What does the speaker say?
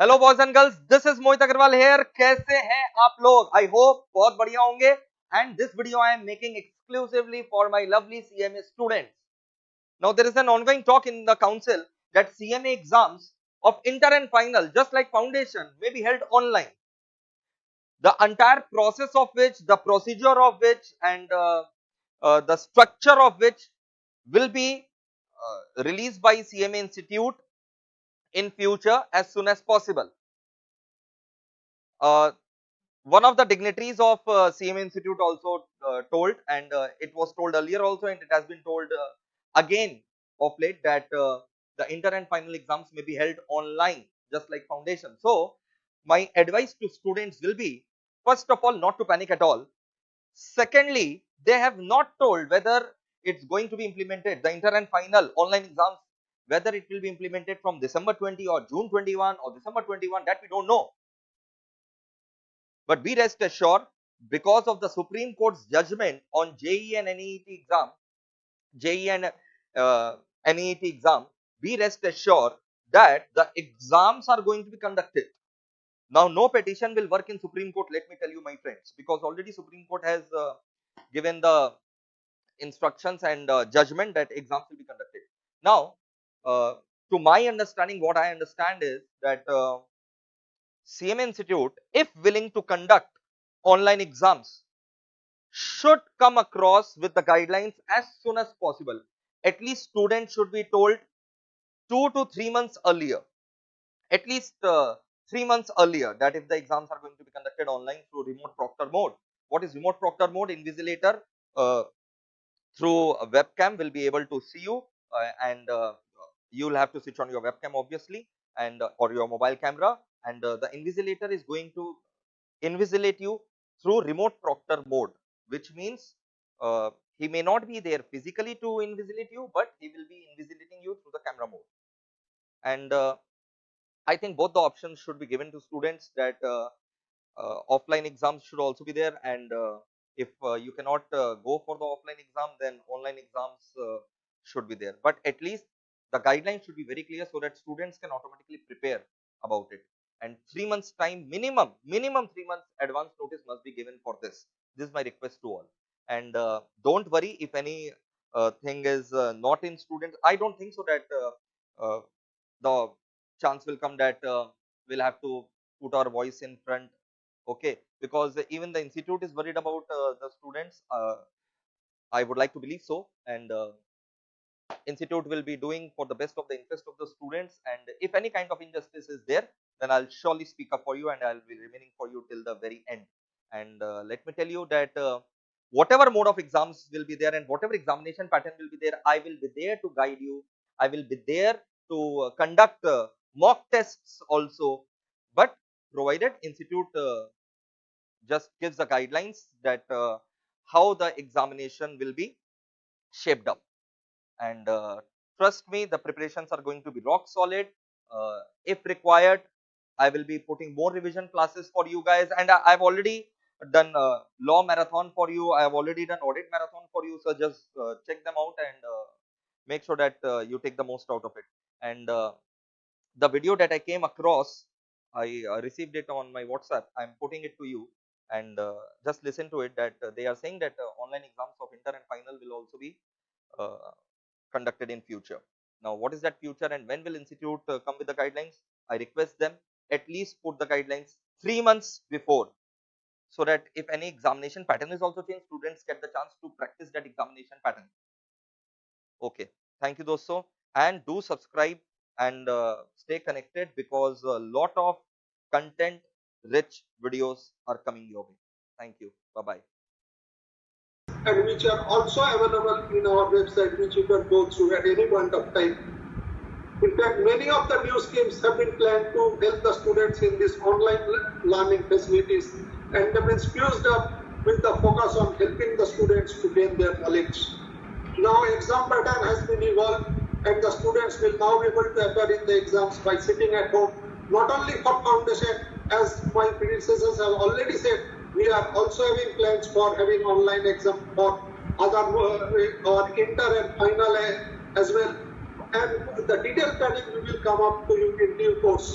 Hello boys and girls, this is Mohit Agrawal here. कैसे हैं आप लोग? आई होप बहुत बढ़िया होंगे। And this video I am making exclusively for my lovely CMA students. Now there is an ongoing talk in the council that CMA exams of inter and final, just like foundation, may be held online. The entire process of which, the procedure of which, and the structure of which will be released by CMA Institute in future as soon as possible. One of the dignitaries of CMA Institute also told, and it was told earlier also, and it has been told again of late, that the inter and final exams may be held online, just like foundation. So, my advice to students will be, first of all, not to panic at all. Secondly, they have not told whether it's going to be implemented, the inter and final online exams, whether it will be implemented from December 20 or June 21 or December 21, that we don't know. But be rest assured, because of the Supreme Court's judgment on JEE and NEET exam, NEET exam, be rest assured that the exams are going to be conducted. Now, no petition will work in Supreme Court, let me tell you, my friends, because already Supreme Court has given the instructions and judgment that exams will be conducted. Now, to my understanding, what I understand is that CMA Institute, if willing to conduct online exams, should come across with the guidelines as soon as possible. At least students should be told 2 to 3 months earlier, at least 3 months earlier, that if the exams are going to be conducted online through remote proctor mode. What is remote proctor mode? Invigilator through a webcam will be able to see you, and you will have to switch on your webcam obviously, and or your mobile camera, and the invigilator is going to invigilate you through remote proctor mode, which means he may not be there physically to invigilate you, but he will be invigilating you through the camera mode. And I think both the options should be given to students, that offline exams should also be there, and if you cannot go for the offline exam, then online exams should be there. But at least the guidelines should be very clear, so that students can automatically prepare about it. And 3 months time, minimum 3 months advance notice must be given for this. This is my request to all. And don't worry if any thing is not in students. I don't think so that the chance will come that we'll have to put our voice in front. Okay, because even the institute is worried about the students. I would like to believe so, and institute will be doing for the best of the interest of the students. And if any kind of injustice is there, then I'll surely speak up for you, and I'll be remaining for you till the very end. And let me tell you that whatever mode of exams will be there, and whatever examination pattern will be there, I will be there to guide you. I will be there to conduct mock tests also, but provided institute just gives the guidelines that how the examination will be shaped up. And trust me, the preparations are going to be rock solid. If required, I will be putting more revision classes for you guys, and I've already done law marathon for you. I have already done audit marathon for you, so just check them out and make sure that you take the most out of it. And the video that I came across, I received it on my WhatsApp. I'm putting it to you, and just listen to it, that they are saying that online exams of inter and final will also be conducted in future. Now, what is that future, and when will institute come with the guidelines? I request them at least put the guidelines 3 months before, so that if any examination pattern is also changed, students get the chance to practice that examination pattern. Okay, thank you dosto, and do subscribe and stay connected, because a lot of content rich videos are coming your way. Thank you. Bye bye. And which are also available in our website, which you can go through at any point of time. In fact, many of the new schemes have been planned to help the students in these online learning facilities, and have been fused up with the focus on helping the students to gain their knowledge. Now, exam pattern has been evolved, and the students will now be able to appear in the exams by sitting at home. Not only for foundation, as my predecessors have already said, we are also having plans for having online exam for other or inter and final as well. And the detailed planning we will come up to you in due course.